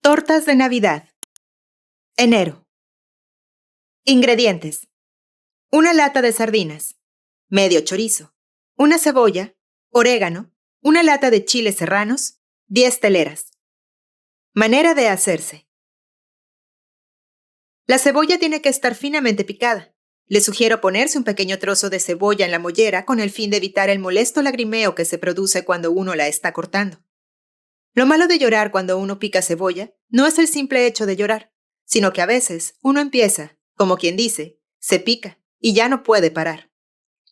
Tortas de Navidad. Enero. Ingredientes: una lata de sardinas, medio chorizo, una cebolla, orégano, una lata de chiles serranos, 10 teleras. Manera de hacerse. La cebolla tiene que estar finamente picada. Le sugiero ponerse un pequeño trozo de cebolla en la mollera con el fin de evitar el molesto lagrimeo que se produce cuando uno la está cortando. Lo malo de llorar cuando uno pica cebolla no es el simple hecho de llorar, sino que a veces uno empieza, como quien dice, se pica y ya no puede parar.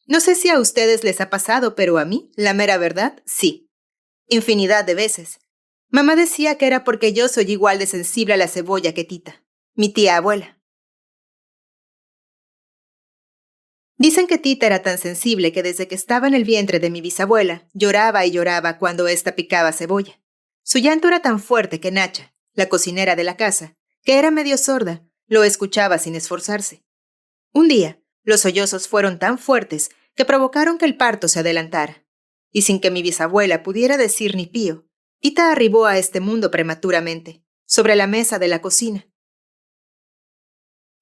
No sé si a ustedes les ha pasado, pero a mí, la mera verdad, sí. Infinidad de veces. Mamá decía que era porque yo soy igual de sensible a la cebolla que Tita, mi tía abuela. Dicen que Tita era tan sensible que desde que estaba en el vientre de mi bisabuela, lloraba y lloraba cuando ésta picaba cebolla. Su llanto era tan fuerte que Nacha, la cocinera de la casa, que era medio sorda, lo escuchaba sin esforzarse. Un día, los sollozos fueron tan fuertes que provocaron que el parto se adelantara. Y sin que mi bisabuela pudiera decir ni pío, Tita arribó a este mundo prematuramente, sobre la mesa de la cocina.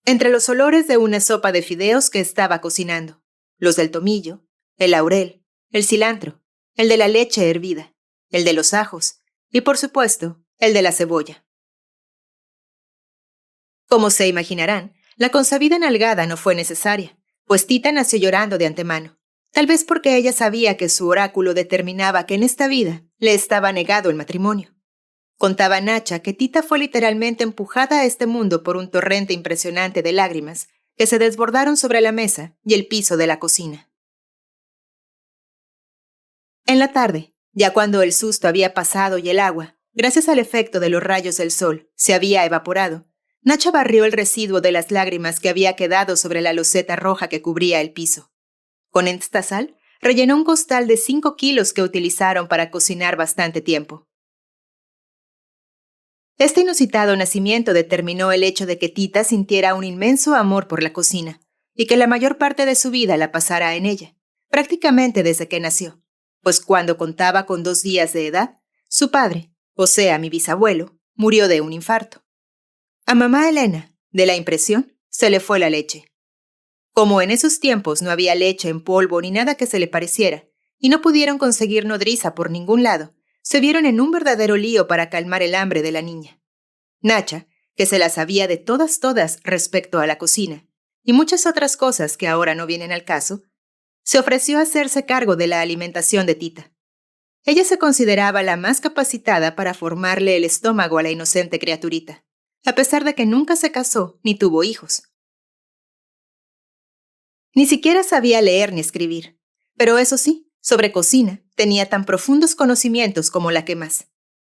Entre los olores de una sopa de fideos que estaba cocinando, los del tomillo, el laurel, el cilantro, el de la leche hervida, el de los ajos y, por supuesto, el de la cebolla. Como se imaginarán, la consabida nalgada no fue necesaria, pues Tita nació llorando de antemano, tal vez porque ella sabía que su oráculo determinaba que en esta vida le estaba negado el matrimonio. Contaba Nacha que Tita fue literalmente empujada a este mundo por un torrente impresionante de lágrimas que se desbordaron sobre la mesa y el piso de la cocina. En la tarde, ya cuando el susto había pasado y el agua, gracias al efecto de los rayos del sol, se había evaporado, Nacha barrió el residuo de las lágrimas que había quedado sobre la loseta roja que cubría el piso. Con esta sal, rellenó un costal de 5 kilos que utilizaron para cocinar bastante tiempo. Este inusitado nacimiento determinó el hecho de que Tita sintiera un inmenso amor por la cocina y que la mayor parte de su vida la pasara en ella, prácticamente desde que nació, pues cuando contaba con 2 días de edad, su padre, o sea, mi bisabuelo, murió de un infarto. A mamá Elena, de la impresión, se le fue la leche. Como en esos tiempos no había leche en polvo ni nada que se le pareciera, y no pudieron conseguir nodriza por ningún lado, se vieron en un verdadero lío para calmar el hambre de la niña. Nacha, que se la sabía de todas respecto a la cocina, y muchas otras cosas que ahora no vienen al caso, se ofreció a hacerse cargo de la alimentación de Tita. Ella se consideraba la más capacitada para formarle el estómago a la inocente criaturita, a pesar de que nunca se casó ni tuvo hijos. Ni siquiera sabía leer ni escribir, pero eso sí, sobre cocina tenía tan profundos conocimientos como la que más.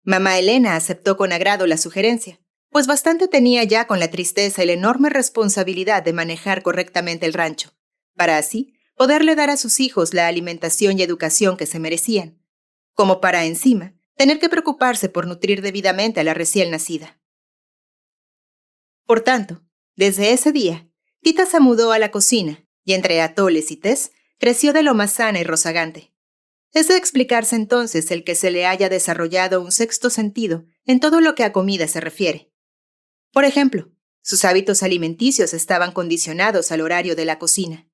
Mamá Elena aceptó con agrado la sugerencia, pues bastante tenía ya con la tristeza y la enorme responsabilidad de manejar correctamente el rancho, para así poderle dar a sus hijos la alimentación y educación que se merecían, como para encima tener que preocuparse por nutrir debidamente a la recién nacida. Por tanto, desde ese día, Tita se mudó a la cocina y entre atoles y tés creció de lo más sana y rozagante. Es de explicarse entonces el que se le haya desarrollado un sexto sentido en todo lo que a comida se refiere. Por ejemplo, sus hábitos alimenticios estaban condicionados al horario de la cocina.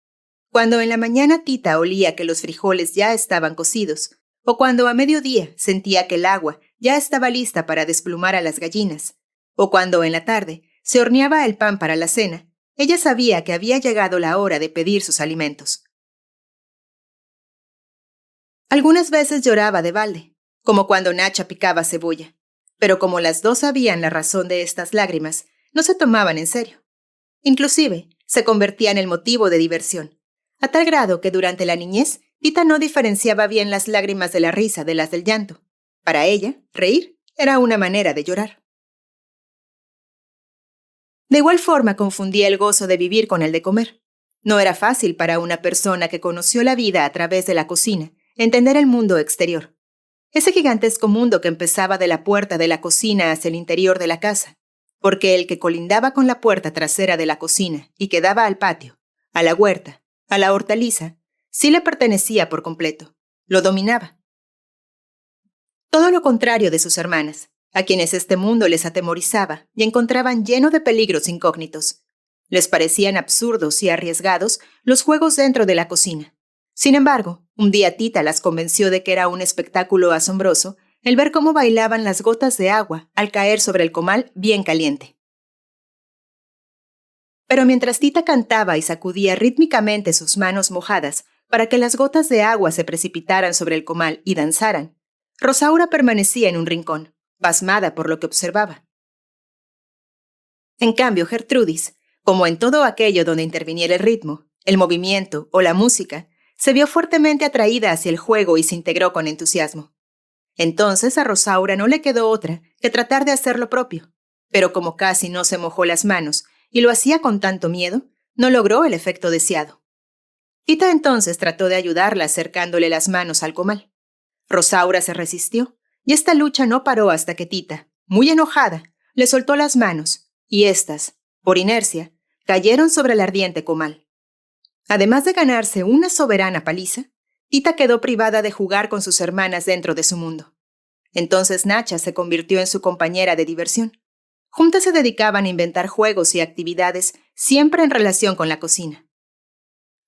Cuando en la mañana Tita olía que los frijoles ya estaban cocidos, o cuando a mediodía sentía que el agua ya estaba lista para desplumar a las gallinas, o cuando en la tarde se horneaba el pan para la cena, ella sabía que había llegado la hora de pedir sus alimentos. Algunas veces lloraba de balde, como cuando Nacha picaba cebolla, pero como las dos sabían la razón de estas lágrimas, no se tomaban en serio. Inclusive, se convertía en el motivo de diversión, a tal grado que durante la niñez, Tita no diferenciaba bien las lágrimas de la risa de las del llanto. Para ella, reír era una manera de llorar. De igual forma confundía el gozo de vivir con el de comer. No era fácil para una persona que conoció la vida a través de la cocina entender el mundo exterior. Ese gigantesco mundo que empezaba de la puerta de la cocina hacia el interior de la casa, porque el que colindaba con la puerta trasera de la cocina y que daba al patio, a la huerta, a la hortaliza, sí le pertenecía por completo, lo dominaba. Todo lo contrario de sus hermanas, a quienes este mundo les atemorizaba y encontraban lleno de peligros incógnitos. Les parecían absurdos y arriesgados los juegos dentro de la cocina. Sin embargo, un día Tita las convenció de que era un espectáculo asombroso el ver cómo bailaban las gotas de agua al caer sobre el comal bien caliente. Pero mientras Tita cantaba y sacudía rítmicamente sus manos mojadas para que las gotas de agua se precipitaran sobre el comal y danzaran, Rosaura permanecía en un rincón, pasmada por lo que observaba. En cambio, Gertrudis, como en todo aquello donde interviniera el ritmo, el movimiento o la música, se vio fuertemente atraída hacia el juego y se integró con entusiasmo. Entonces a Rosaura no le quedó otra que tratar de hacer lo propio, pero como casi no se mojó las manos y lo hacía con tanto miedo, no logró el efecto deseado. Tita entonces trató de ayudarla acercándole las manos al comal. Rosaura se resistió, y esta lucha no paró hasta que Tita, muy enojada, le soltó las manos, y éstas, por inercia, cayeron sobre el ardiente comal. Además de ganarse una soberana paliza, Tita quedó privada de jugar con sus hermanas dentro de su mundo. Entonces Nacha se convirtió en su compañera de diversión. Juntas se dedicaban a inventar juegos y actividades siempre en relación con la cocina.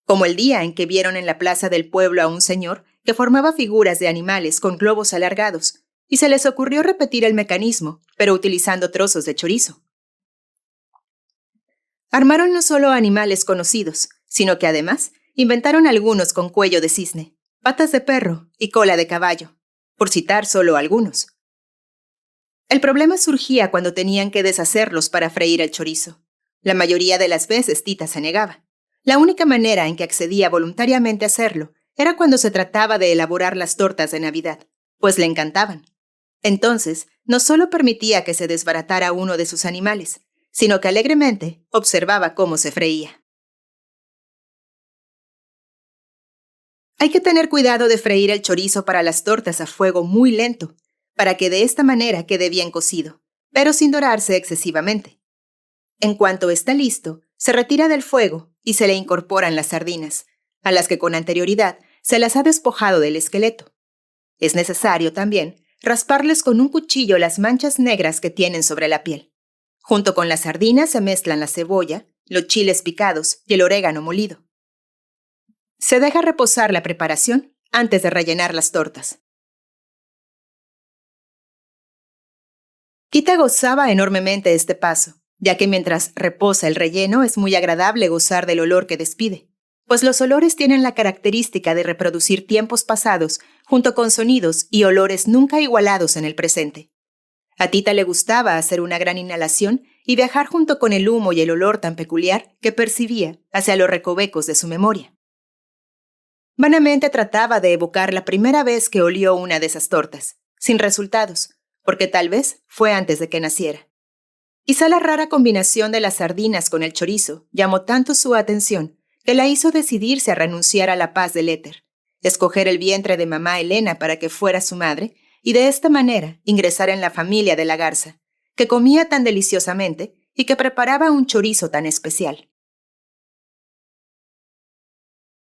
Como el día en que vieron en la plaza del pueblo a un señor que formaba figuras de animales con globos alargados, y se les ocurrió repetir el mecanismo, pero utilizando trozos de chorizo. Armaron no solo animales conocidos, sino que además inventaron algunos con cuello de cisne, patas de perro y cola de caballo, por citar solo algunos. El problema surgía cuando tenían que deshacerlos para freír el chorizo. La mayoría de las veces Tita se negaba. La única manera en que accedía voluntariamente a hacerlo era cuando se trataba de elaborar las tortas de Navidad, pues le encantaban. Entonces, no solo permitía que se desbaratara uno de sus animales, sino que alegremente observaba cómo se freía. Hay que tener cuidado de freír el chorizo para las tortas a fuego muy lento, para que de esta manera quede bien cocido, pero sin dorarse excesivamente. En cuanto está listo, se retira del fuego y se le incorporan las sardinas, a las que con anterioridad se las ha despojado del esqueleto. Es necesario también rasparles con un cuchillo las manchas negras que tienen sobre la piel. Junto con las sardinas se mezclan la cebolla, los chiles picados y el orégano molido. Se deja reposar la preparación antes de rellenar las tortas. Tita gozaba enormemente este paso, ya que mientras reposa el relleno es muy agradable gozar del olor que despide, pues los olores tienen la característica de reproducir tiempos pasados junto con sonidos y olores nunca igualados en el presente. A Tita le gustaba hacer una gran inhalación y viajar junto con el humo y el olor tan peculiar que percibía hacia los recovecos de su memoria. Vanamente trataba de evocar la primera vez que olió una de esas tortas, sin resultados, porque tal vez fue antes de que naciera. Quizá la rara combinación de las sardinas con el chorizo llamó tanto su atención que la hizo decidirse a renunciar a la paz del éter, escoger el vientre de mamá Elena para que fuera su madre y de esta manera ingresar en la familia de la garza, que comía tan deliciosamente y que preparaba un chorizo tan especial.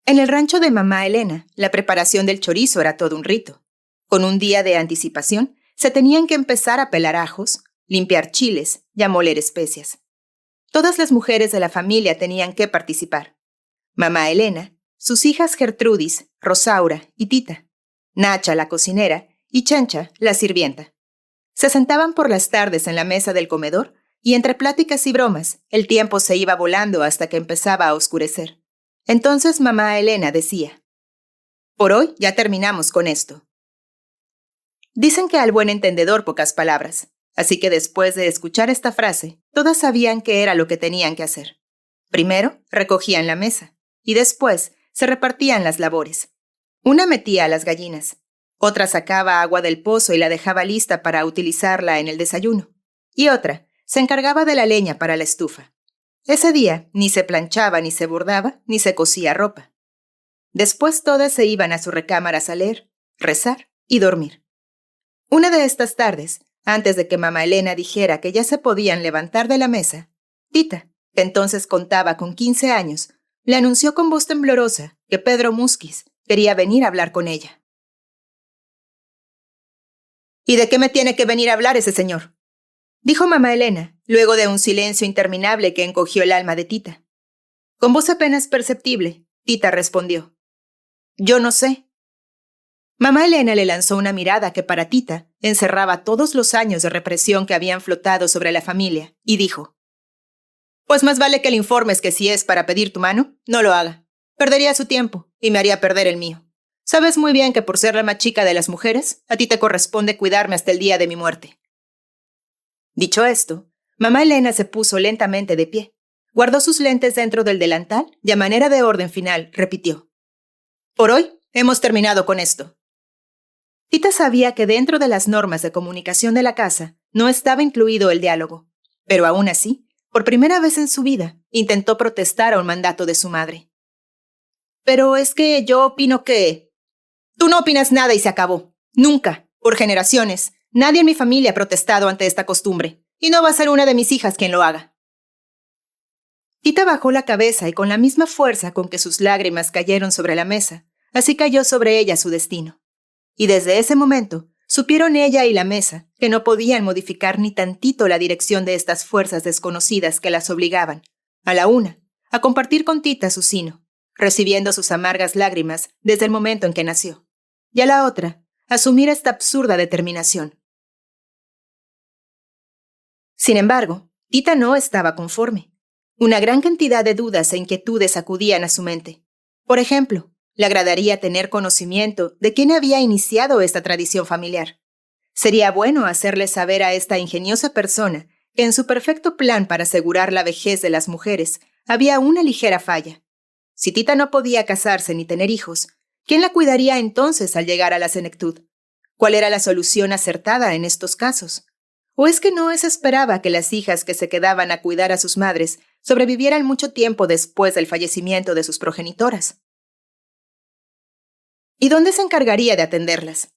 En el rancho de mamá Elena, la preparación del chorizo era todo un rito. Con un día de anticipación, se tenían que empezar a pelar ajos, limpiar chiles y a moler especias. Todas las mujeres de la familia tenían que participar. Mamá Elena, sus hijas Gertrudis, Rosaura y Tita, Nacha, la cocinera, y Chancha, la sirvienta. Se sentaban por las tardes en la mesa del comedor y entre pláticas y bromas, el tiempo se iba volando hasta que empezaba a oscurecer. Entonces mamá Elena decía: «Por hoy ya terminamos con esto». Dicen que al buen entendedor pocas palabras, así que después de escuchar esta frase, todas sabían qué era lo que tenían que hacer. Primero, recogían la mesa, y después se repartían las labores. Una metía a las gallinas, otra sacaba agua del pozo y la dejaba lista para utilizarla en el desayuno, y otra se encargaba de la leña para la estufa. Ese día ni se planchaba, ni se bordaba, ni se cosía ropa. Después todas se iban a sus recámaras a leer, rezar y dormir. Una de estas tardes, antes de que mamá Elena dijera que ya se podían levantar de la mesa, Tita, que entonces contaba con 15 años, le anunció con voz temblorosa que Pedro Musquiz quería venir a hablar con ella. ¿Y de qué me tiene que venir a hablar ese señor?, dijo mamá Elena, luego de un silencio interminable que encogió el alma de Tita. Con voz apenas perceptible, Tita respondió: «Yo no sé». Mamá Elena le lanzó una mirada que para Tita encerraba todos los años de represión que habían flotado sobre la familia, y dijo: «Pues más vale que le informes que si es para pedir tu mano, no lo haga. Perdería su tiempo y me haría perder el mío. Sabes muy bien que por ser la más chica de las mujeres, a ti te corresponde cuidarme hasta el día de mi muerte». Dicho esto, mamá Elena se puso lentamente de pie, guardó sus lentes dentro del delantal y a manera de orden final repitió: «Por hoy hemos terminado con esto». Tita sabía que dentro de las normas de comunicación de la casa no estaba incluido el diálogo, pero aún así, por primera vez en su vida, intentó protestar a un mandato de su madre. «Pero es que yo opino que...». «Tú no opinas nada y se acabó. Nunca, por generaciones, nadie en mi familia ha protestado ante esta costumbre, y no va a ser una de mis hijas quien lo haga». Tita bajó la cabeza y con la misma fuerza con que sus lágrimas cayeron sobre la mesa, así cayó sobre ella su destino. Y desde ese momento, supieron ella y la mesa que no podían modificar ni tantito la dirección de estas fuerzas desconocidas que las obligaban, a la una, a compartir con Tita su sino, recibiendo sus amargas lágrimas desde el momento en que nació, y a la otra, asumir esta absurda determinación. Sin embargo, Tita no estaba conforme. Una gran cantidad de dudas e inquietudes acudían a su mente. Por ejemplo, le agradaría tener conocimiento de quién había iniciado esta tradición familiar. Sería bueno hacerle saber a esta ingeniosa persona que en su perfecto plan para asegurar la vejez de las mujeres había una ligera falla. Si Tita no podía casarse ni tener hijos, ¿quién la cuidaría entonces al llegar a la senectud? ¿Cuál era la solución acertada en estos casos? ¿O es que no se esperaba que las hijas que se quedaban a cuidar a sus madres sobrevivieran mucho tiempo después del fallecimiento de sus progenitoras? ¿Y dónde se encargaría de atenderlas?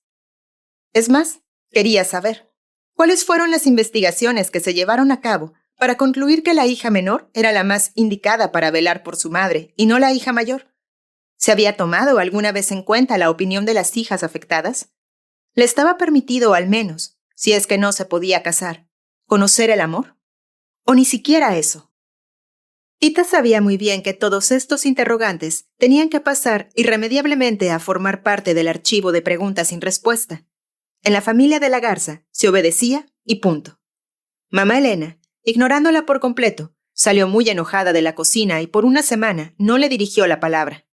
Es más, quería saber, ¿cuáles fueron las investigaciones que se llevaron a cabo para concluir que la hija menor era la más indicada para velar por su madre y no la hija mayor? ¿Se había tomado alguna vez en cuenta la opinión de las hijas afectadas? ¿Le estaba permitido al menos, si es que no se podía casar, conocer el amor? ¿O ni siquiera eso? Tita sabía muy bien que todos estos interrogantes tenían que pasar irremediablemente a formar parte del archivo de preguntas sin respuesta. En la familia de la Garza se obedecía y punto. Mamá Elena, ignorándola por completo, salió muy enojada de la cocina y por una semana no le dirigió la palabra.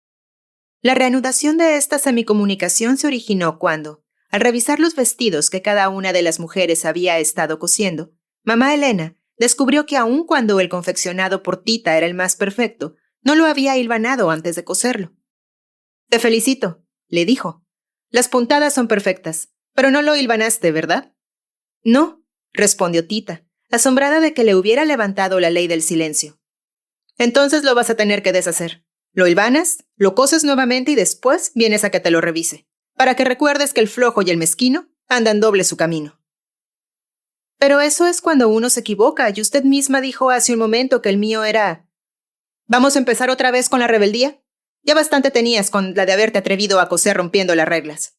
La reanudación de esta semicomunicación se originó cuando, al revisar los vestidos que cada una de las mujeres había estado cosiendo, mamá Elena descubrió que aun cuando el confeccionado por Tita era el más perfecto, no lo había hilvanado antes de coserlo. «Te felicito», le dijo. «Las puntadas son perfectas, pero no lo hilvanaste, ¿verdad?» «No», respondió Tita, asombrada de que le hubiera levantado la ley del silencio. «Entonces lo vas a tener que deshacer. Lo hilvanas, lo coses nuevamente y después vienes a que te lo revise, para que recuerdes que el flojo y el mezquino andan doble su camino». «Pero eso es cuando uno se equivoca, y usted misma dijo hace un momento que el mío era...». «¿Vamos a empezar otra vez con la rebeldía? Ya bastante tenías con la de haberte atrevido a coser rompiendo las reglas».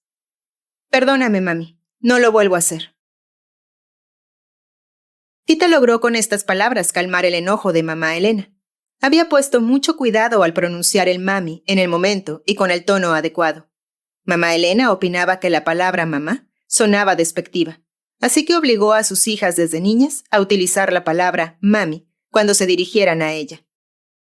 «Perdóname, mami, no lo vuelvo a hacer». Tita logró con estas palabras calmar el enojo de mamá Elena. Había puesto mucho cuidado al pronunciar el mami en el momento y con el tono adecuado. Mamá Elena opinaba que la palabra mamá sonaba despectiva, así que obligó a sus hijas desde niñas a utilizar la palabra mami cuando se dirigieran a ella.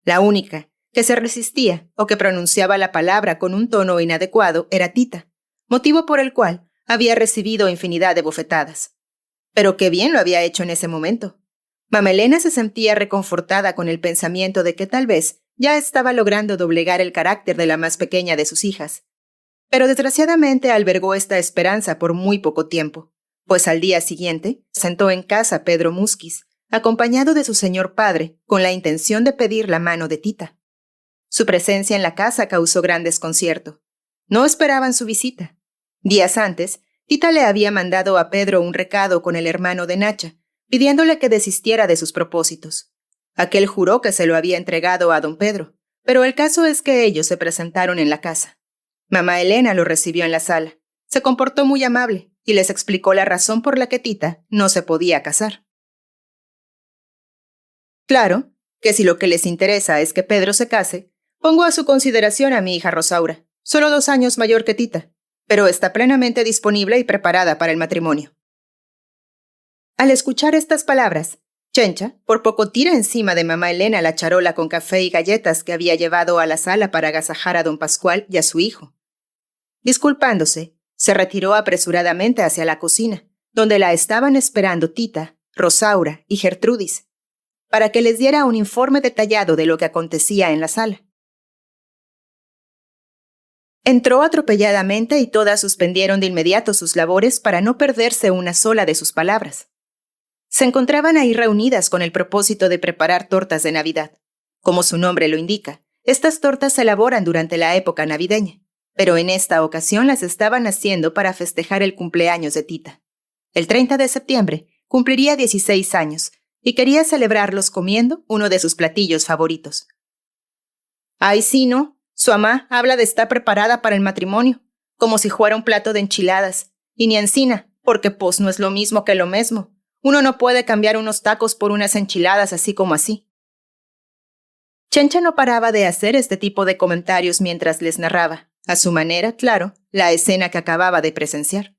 La única que se resistía o que pronunciaba la palabra con un tono inadecuado era Tita, motivo por el cual había recibido infinidad de bofetadas. Pero qué bien lo había hecho en ese momento. Mamá Elena se sentía reconfortada con el pensamiento de que tal vez ya estaba logrando doblegar el carácter de la más pequeña de sus hijas. Pero desgraciadamente albergó esta esperanza por muy poco tiempo, pues al día siguiente sentó en casa Pedro Musquiz, acompañado de su señor padre, con la intención de pedir la mano de Tita. Su presencia en la casa causó gran desconcierto. No esperaban su visita. Días antes, Tita le había mandado a Pedro un recado con el hermano de Nacha, pidiéndole que desistiera de sus propósitos. Aquel juró que se lo había entregado a don Pedro, pero el caso es que ellos se presentaron en la casa. Mamá Elena lo recibió en la sala. Se comportó muy amable y les explicó la razón por la que Tita no se podía casar. Claro, que si lo que les interesa es que Pedro se case, pongo a su consideración a mi hija Rosaura, solo 2 años mayor que Tita, pero está plenamente disponible y preparada para el matrimonio. Al escuchar estas palabras, Chencha por poco tira encima de mamá Elena la charola con café y galletas que había llevado a la sala para agasajar a don Pascual y a su hijo. Disculpándose, se retiró apresuradamente hacia la cocina, donde la estaban esperando Tita, Rosaura y Gertrudis, para que les diera un informe detallado de lo que acontecía en la sala. Entró atropelladamente y todas suspendieron de inmediato sus labores para no perderse una sola de sus palabras. Se encontraban ahí reunidas con el propósito de preparar tortas de Navidad. Como su nombre lo indica, estas tortas se elaboran durante la época navideña, pero en esta ocasión las estaban haciendo para festejar el cumpleaños de Tita. El 30 de septiembre cumpliría 16 años y quería celebrarlos comiendo uno de sus platillos favoritos. ¡Ay, sí, no! Su amá habla de estar preparada para el matrimonio, como si fuera un plato de enchiladas, y ni encina, porque pues no es lo mismo que lo mismo. Uno no puede cambiar unos tacos por unas enchiladas así como así. Chencha no paraba de hacer este tipo de comentarios mientras les narraba, a su manera, claro, la escena que acababa de presenciar.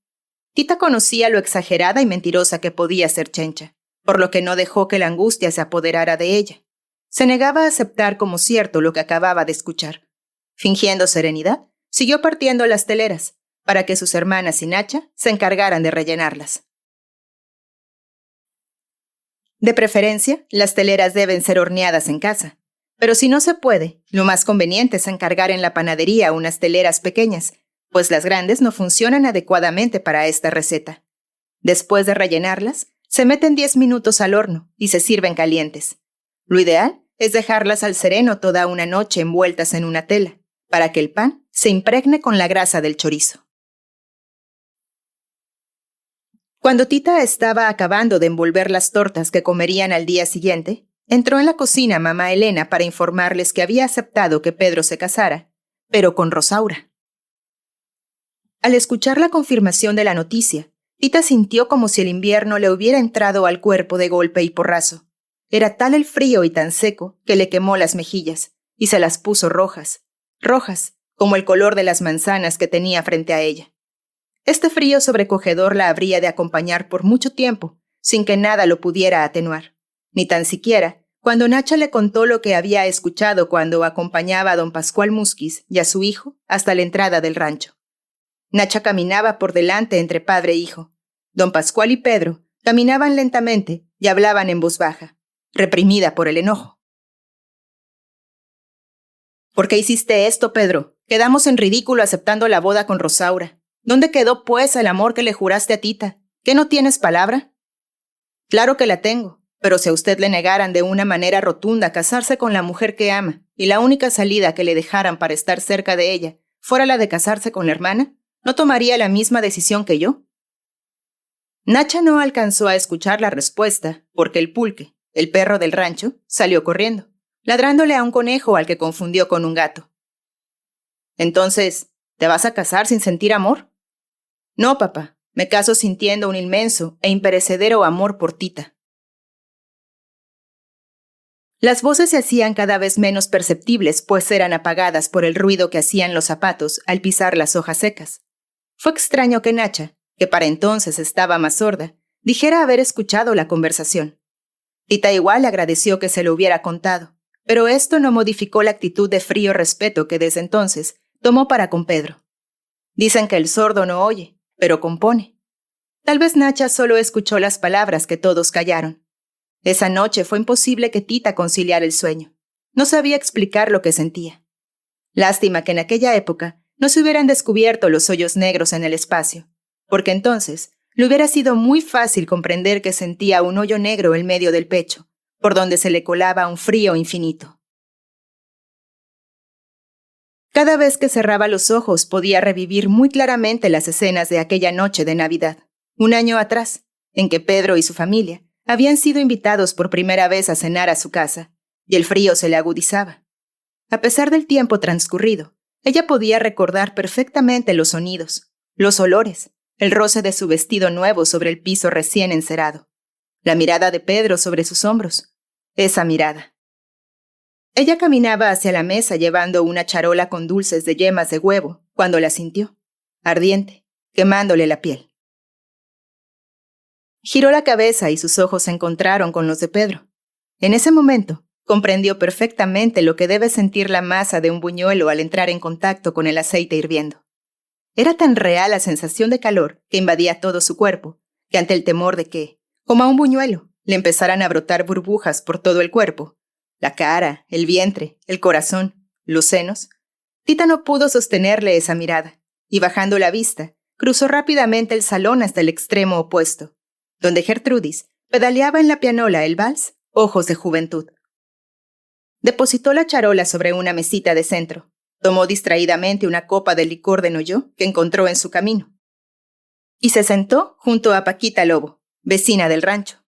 Tita conocía lo exagerada y mentirosa que podía ser Chencha, por lo que no dejó que la angustia se apoderara de ella. Se negaba a aceptar como cierto lo que acababa de escuchar. Fingiendo serenidad, siguió partiendo las teleras, para que sus hermanas y Nacha se encargaran de rellenarlas. De preferencia, las teleras deben ser horneadas en casa, pero si no se puede, lo más conveniente es encargar en la panadería unas teleras pequeñas, pues las grandes no funcionan adecuadamente para esta receta. Después de rellenarlas, se meten 10 minutos al horno y se sirven calientes. Lo ideal es dejarlas al sereno toda una noche envueltas en una tela, para que el pan se impregne con la grasa del chorizo. Cuando Tita estaba acabando de envolver las tortas que comerían al día siguiente, entró en la cocina mamá Elena para informarles que había aceptado que Pedro se casara, pero con Rosaura. Al escuchar la confirmación de la noticia, Tita sintió como si el invierno le hubiera entrado al cuerpo de golpe y porrazo. Era tal el frío y tan seco que le quemó las mejillas y se las puso rojas, como el color de las manzanas que tenía frente a ella. Este frío sobrecogedor la habría de acompañar por mucho tiempo, sin que nada lo pudiera atenuar, ni tan siquiera cuando Nacha le contó lo que había escuchado cuando acompañaba a don Pascual Musquiz y a su hijo hasta la entrada del rancho. Nacha caminaba por delante entre padre e hijo. Don Pascual y Pedro caminaban lentamente y hablaban en voz baja, reprimida por el enojo. ¿Por qué hiciste esto, Pedro? Quedamos en ridículo aceptando la boda con Rosaura. ¿Dónde quedó, pues, el amor que le juraste a Tita? ¿Qué no tienes palabra? Claro que la tengo, pero si a usted le negaran de una manera rotunda casarse con la mujer que ama y la única salida que le dejaran para estar cerca de ella fuera la de casarse con la hermana, ¿no tomaría la misma decisión que yo? Nacha no alcanzó a escuchar la respuesta porque el Pulque, el perro del rancho, salió corriendo, ladrándole a un conejo al que confundió con un gato. Entonces, ¿te vas a casar sin sentir amor? No, papá, me caso sintiendo un inmenso e imperecedero amor por Tita. Las voces se hacían cada vez menos perceptibles, pues eran apagadas por el ruido que hacían los zapatos al pisar las hojas secas. Fue extraño que Nacha, que para entonces estaba más sorda, dijera haber escuchado la conversación. Tita igual agradeció que se lo hubiera contado, pero esto no modificó la actitud de frío respeto que desde entonces tomó para con Pedro. Dicen que el sordo no oye, pero compone. Tal vez Nacha solo escuchó las palabras que todos callaron. Esa noche fue imposible que Tita conciliara el sueño. No sabía explicar lo que sentía. Lástima que en aquella época no se hubieran descubierto los hoyos negros en el espacio, porque entonces le hubiera sido muy fácil comprender que sentía un hoyo negro en medio del pecho, por donde se le colaba un frío infinito. Cada vez que cerraba los ojos podía revivir muy claramente las escenas de aquella noche de Navidad, un año atrás, en que Pedro y su familia habían sido invitados por primera vez a cenar a su casa, y el frío se le agudizaba. A pesar del tiempo transcurrido, ella podía recordar perfectamente los sonidos, los olores, el roce de su vestido nuevo sobre el piso recién encerado, la mirada de Pedro sobre sus hombros, esa mirada. Ella caminaba hacia la mesa llevando una charola con dulces de yemas de huevo cuando la sintió, ardiente, quemándole la piel. Giró la cabeza y sus ojos se encontraron con los de Pedro. En ese momento, comprendió perfectamente lo que debe sentir la masa de un buñuelo al entrar en contacto con el aceite hirviendo. Era tan real la sensación de calor que invadía todo su cuerpo, que ante el temor de que, como a un buñuelo, le empezaran a brotar burbujas por todo el cuerpo, la cara, el vientre, el corazón, los senos, Tita no pudo sostenerle esa mirada, y bajando la vista, cruzó rápidamente el salón hasta el extremo opuesto, donde Gertrudis pedaleaba en la pianola el vals Ojos de Juventud. Depositó la charola sobre una mesita de centro, tomó distraídamente una copa de licor de Noyó que encontró en su camino, y se sentó junto a Paquita Lobo, vecina del rancho.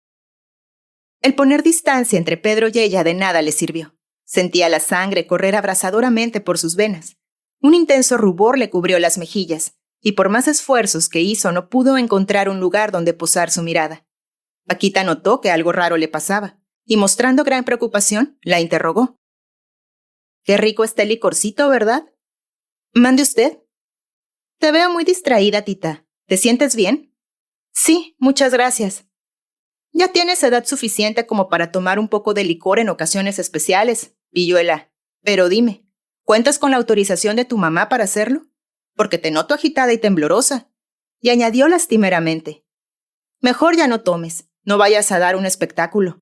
El poner distancia entre Pedro y ella de nada le sirvió. Sentía la sangre correr abrasadoramente por sus venas. Un intenso rubor le cubrió las mejillas, y por más esfuerzos que hizo no pudo encontrar un lugar donde posar su mirada. Paquita notó que algo raro le pasaba, y mostrando gran preocupación, la interrogó. «Qué rico está el licorcito, ¿verdad?» «¿Mande usted?» «Te veo muy distraída, Tita. ¿Te sientes bien?» «Sí, muchas gracias». «Ya tienes edad suficiente como para tomar un poco de licor en ocasiones especiales, pilluela. Pero dime, ¿cuentas con la autorización de tu mamá para hacerlo? Porque te noto agitada y temblorosa». Y añadió lastimeramente. «Mejor ya no tomes, no vayas a dar un espectáculo».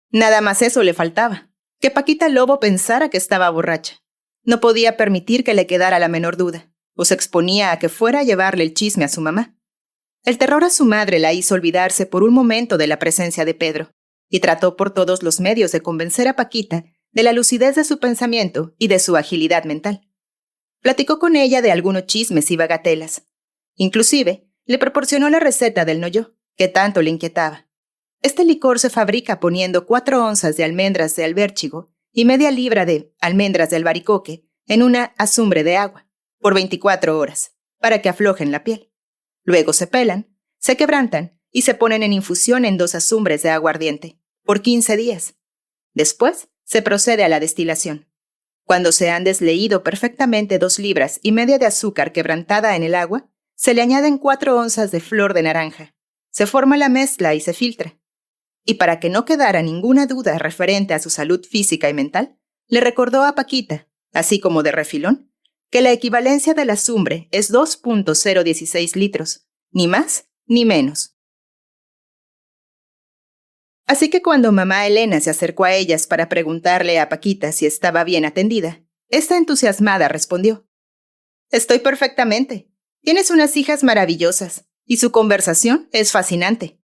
Nada más eso le faltaba, que Paquita Lobo pensara que estaba borracha. No podía permitir que le quedara la menor duda, o se exponía a que fuera a llevarle el chisme a su mamá. El terror a su madre la hizo olvidarse por un momento de la presencia de Pedro, y trató por todos los medios de convencer a Paquita de la lucidez de su pensamiento y de su agilidad mental. Platicó con ella de algunos chismes y bagatelas. Inclusive, le proporcionó la receta del Noyó, que tanto le inquietaba. Este licor se fabrica poniendo 4 onzas de almendras de albérchigo y media libra de almendras de albaricoque en una azumbre de agua, por 24 horas, para que aflojen la piel. Luego se pelan, se quebrantan y se ponen en infusión en 2 azumbres de agua ardiente, por 15 días. Después, se procede a la destilación. Cuando se han desleído perfectamente 2 libras y media de azúcar quebrantada en el agua, se le añaden 4 onzas de flor de naranja. Se forma la mezcla y se filtra. Y para que no quedara ninguna duda referente a su salud física y mental, le recordó a Paquita, así como de refilón, que la equivalencia de la azumbre es 2.016 litros, ni más ni menos. Así que cuando mamá Elena se acercó a ellas para preguntarle a Paquita si estaba bien atendida, esta entusiasmada respondió: «Estoy perfectamente. Tienes unas hijas maravillosas, y su conversación es fascinante».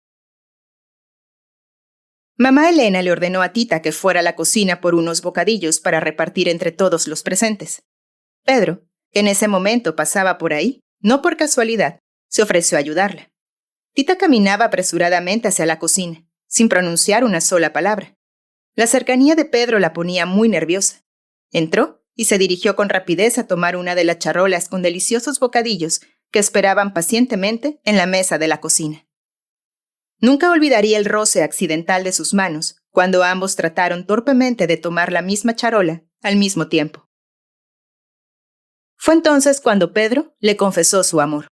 Mamá Elena le ordenó a Tita que fuera a la cocina por unos bocadillos para repartir entre todos los presentes. Pedro, que en ese momento pasaba por ahí, no por casualidad, se ofreció a ayudarla. Tita caminaba apresuradamente hacia la cocina, sin pronunciar una sola palabra. La cercanía de Pedro la ponía muy nerviosa. Entró y se dirigió con rapidez a tomar una de las charolas con deliciosos bocadillos que esperaban pacientemente en la mesa de la cocina. Nunca olvidaría el roce accidental de sus manos cuando ambos trataron torpemente de tomar la misma charola al mismo tiempo. Fue entonces cuando Pedro le confesó su amor.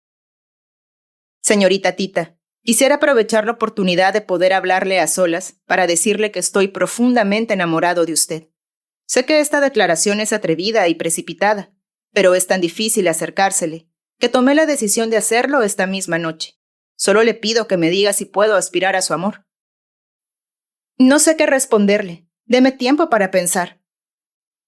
«Señorita Tita, quisiera aprovechar la oportunidad de poder hablarle a solas para decirle que estoy profundamente enamorado de usted. Sé que esta declaración es atrevida y precipitada, pero es tan difícil acercársele que tomé la decisión de hacerlo esta misma noche. Solo le pido que me diga si puedo aspirar a su amor». «No sé qué responderle. Deme tiempo para pensar».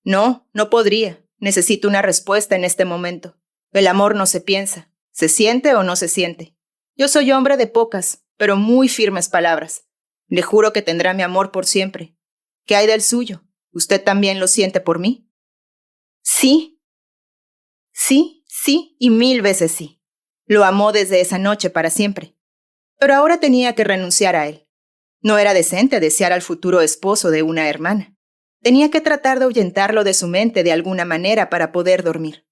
«No, no podría. Necesito una respuesta en este momento. El amor no se piensa. ¿Se siente o no se siente? Yo soy hombre de pocas, pero muy firmes palabras. Le juro que tendrá mi amor por siempre. ¿Qué hay del suyo? ¿Usted también lo siente por mí?» «Sí. Sí, sí y 1000 veces sí. Lo amó desde esa noche para siempre. Pero ahora tenía que renunciar a él. No era decente desear al futuro esposo de una hermana. Tenía que tratar de ahuyentarlo de su mente de alguna manera para poder dormir.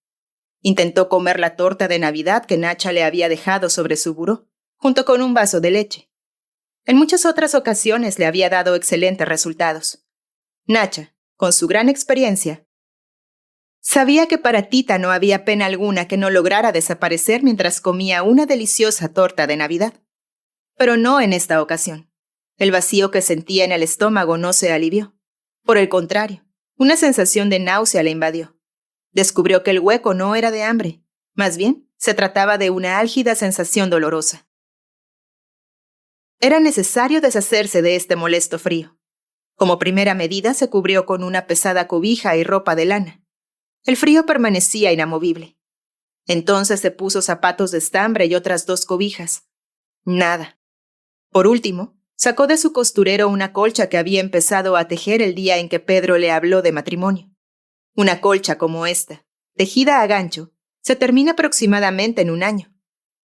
Intentó comer la torta de Navidad que Nacha le había dejado sobre su buró, junto con un vaso de leche. En muchas otras ocasiones le había dado excelentes resultados. Nacha, con su gran experiencia, sabía que para Tita no había pena alguna que no lograra desaparecer mientras comía una deliciosa torta de Navidad. Pero no en esta ocasión. El vacío que sentía en el estómago no se alivió. Por el contrario, una sensación de náusea le invadió. Descubrió que el hueco no era de hambre, más bien se trataba de una álgida sensación dolorosa. Era necesario deshacerse de este molesto frío. Como primera medida se cubrió con una pesada cobija y ropa de lana. El frío permanecía inamovible. Entonces se puso zapatos de estambre y otras 2 cobijas. Nada. Por último, sacó de su costurero una colcha que había empezado a tejer el día en que Pedro le habló de matrimonio. Una colcha como esta, tejida a gancho, se termina aproximadamente en 1 año,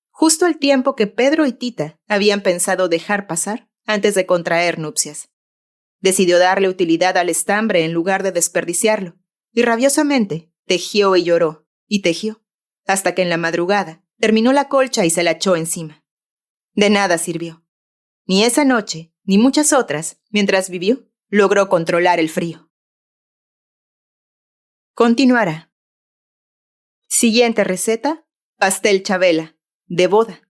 justo el tiempo que Pedro y Tita habían pensado dejar pasar antes de contraer nupcias. Decidió darle utilidad al estambre en lugar de desperdiciarlo, y rabiosamente tejió y lloró, y tejió, hasta que en la madrugada terminó la colcha y se la echó encima. De nada sirvió. Ni esa noche, ni muchas otras, mientras vivió, logró controlar el frío. Continuará. Siguiente receta: pastel Chabela, de boda.